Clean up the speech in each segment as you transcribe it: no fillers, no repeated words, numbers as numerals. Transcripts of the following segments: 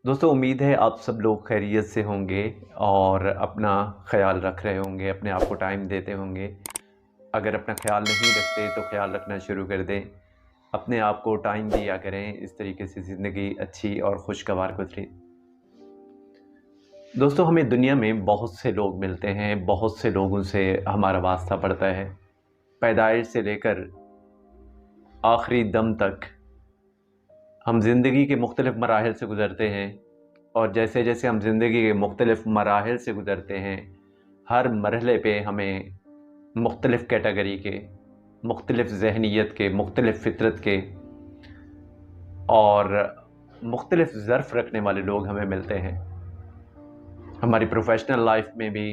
दोस्तों उम्मीद है आप सब लोग खैरियत से होंगे और अपना ख़्याल रख रहे होंगे, अपने आप को टाइम देते होंगे। अगर अपना ख़्याल नहीं रखते तो ख़्याल रखना शुरू कर दें। अपने आप को टाइम दिया करें, इस तरीके से ज़िंदगी अच्छी और खुशगवार गुज़रे। दोस्तों हमें दुनिया में बहुत से लोग मिलते हैं, बहुत से लोगों से हमारा वास्ता पड़ता है। पैदाइश से लेकर आखिरी दम तक हम ज़िंदगी के मुख्तलिफ़ मराहिल से गुज़रते हैं और जैसे-जैसे हम ज़िंदगी के मुख्तलिफ़ मराहिल से गुज़रते हैं, हर मरहले पे हमें मुख्तलिफ़ कैटेगरी के, मुख्तलिफ़ ज़हनियत के, मुख्तलिफ़ फ़ितरत के और मुख्तलिफ़ ज़र्फ़ रखने वाले लोग हमें मिलते हैं। हमारी प्रोफ़ेशनल लाइफ़ में भी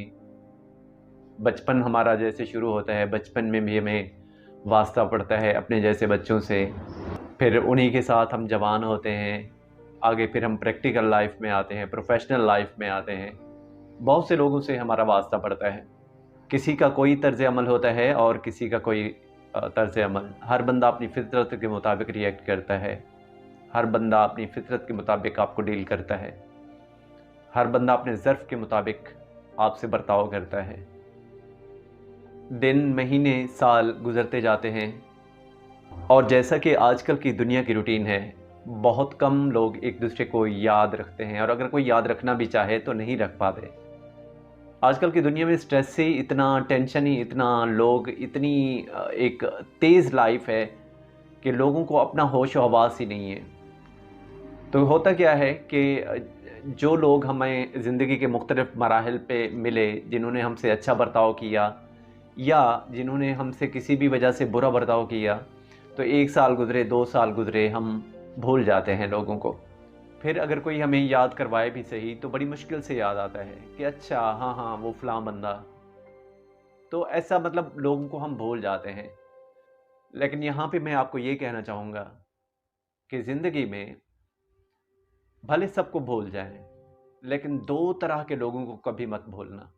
बचपन हमारा जैसे शुरू होता है, बचपन में भी हमें वास्ता पड़ता है अपने जैसे बच्चों से। फिर उन्हीं के साथ हम जवान होते हैं, आगे फिर हम प्रैक्टिकल लाइफ़ में आते हैं, प्रोफ़ेशनल लाइफ़ में आते हैं। बहुत से लोगों से हमारा वास्ता पड़ता है। किसी का कोई तर्ज़ अमल होता है और किसी का कोई तर्ज़ अमल। हर बंदा अपनी फ़ितरत के मुताबिक रिएक्ट करता है। हर बंदा अपनी फ़ितरत के मुताबिक आपको डील करता है। हर बंदा अपने ज़र्फ़ के मुताबिक आपसे बर्ताव करता है। दिन, महीने, साल गुज़रते जाते हैं और जैसा कि आजकल की दुनिया की रूटीन है, बहुत कम लोग एक-दूसरे को याद रखते हैं और अगर कोई याद रखना भी चाहे तो नहीं रख पाते। आजकल की दुनिया में स्ट्रेस ही इतना, टेंशन ही इतना, लोग इतनी एक तेज़ लाइफ़ है कि लोगों को अपना होश-ओ-हवास ही नहीं है। तो होता क्या है कि जो लोग हमें ज़िंदगी के मुख्तलिफ़ मराहिल पे मिले, जिन्होंने हमसे अच्छा बर्ताव किया या जिन्होंने हमसे किसी भी वजह से बुरा बर्ताव किया, तो 1 साल गुज़रे, 2 साल गुज़रे, हम भूल जाते हैं लोगों को। फिर अगर कोई हमें याद करवाए भी सही तो बड़ी मुश्किल से याद आता है कि अच्छा हाँ, हाँ, वो फ़लाँ बंदा। तो ऐसा मतलब लोगों को हम भूल जाते हैं। लेकिन यहाँ पे मैं आपको ये कहना चाहूँगा कि ज़िंदगी में भले सबको भूल जाएँ, लेकिन 2 तरह के लोगों को कभी मत भूलना।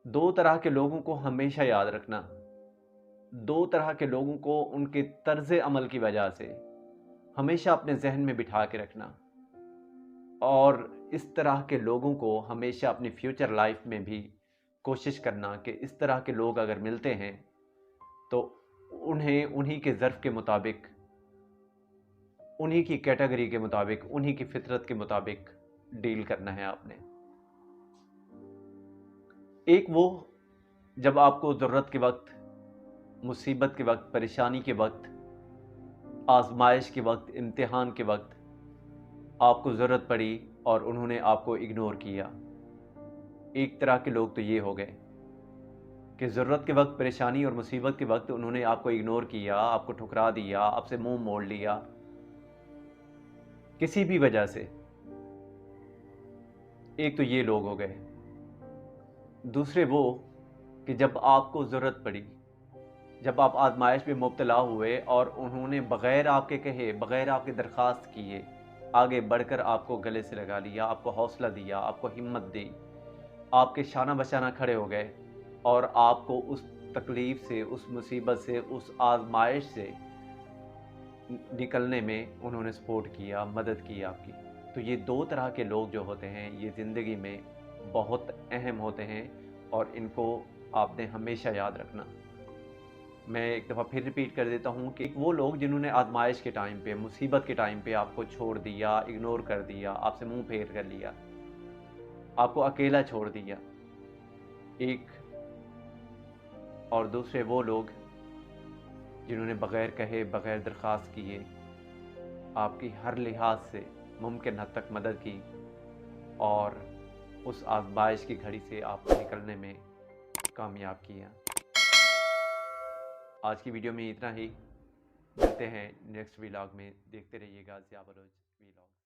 2 तरह के लोगों को हमेशा याद रखना। 2 तरह के लोगों को उनके तर्ज़ अमल की वजह से हमेशा अपने ज़हन में बिठा के रखना। और इस तरह के लोगों को हमेशा अपनी फ्यूचर लाइफ में भी कोशिश करना कि इस तरह के लोग अगर मिलते हैं तो उन्हें उन्हीं के ज़र्फ़ के मुताबिक, उन्हीं की कैटेगरी के मुताबिक, उन्हीं की फ़ितरत के मुताबिक डील करना है आपने। एक वो जब आपको ज़रूरत के वक़्त, मुसीबत के वक़्त, परेशानी के वक़्त, आज़माइश के वक़्त, इम्तिहान के वक़्त आपको ज़रूरत पड़ी और उन्होंने आपको इग्नोर किया। एक तरह के लोग तो ये हो गए कि ज़रूरत के वक़्त, परेशानी और मुसीबत के वक़्त उन्होंने आपको इग्नोर किया, आपको ठुकरा दिया, आपसे मुँह मोड़ लिया, किसी भी वजह से। एक तो ये लोग हो गए। दूसरे वो कि जब आपको ज़रूरत पड़ी, जब आप आज़माइश में मुब्तला हुए और उन्होंने बग़ैर आपके कहे, बग़ैर आपकी दरख़्वास्त किए, आगे बढ़कर आपको गले से लगा लिया, आपको हौसला दिया, आपको हिम्मत दी, आपके शाना-बशाना खड़े हो गए और आपको उस तकलीफ़ से, उस मुसीबत से, उस आज़माइश से निकलने में उन्होंने सपोर्ट किया, मदद की आपकी। तो ये 2 तरह के लोग जो होते हैं, ये ज़िंदगी में बहुत अहम होते हैं और इनको आपने हमेशा याद रखना। मैं एक दफ़ा फिर रिपीट कर देता हूँ कि वो लोग जिन्होंने आज़माइश के टाइम पे, मुसीबत के टाइम पे आपको छोड़ दिया, इग्नोर कर दिया, आपसे मुँह फेर कर लिया, आपको अकेला छोड़ दिया। एक और दूसरे वो लोग जिन्होंने बग़ैर कहे, बग़ैर दरख़्वास्त किए, आपकी हर लिहाज से मुमकिन हद तक मदद की और उस आज़माइश की घड़ी से आपको निकलने में कामयाब किया। आज की वीडियो में इतना ही। मिलते हैं नेक्स्ट व्लॉग में। देखते रहिएगा ज़िया बलोच व्लॉग।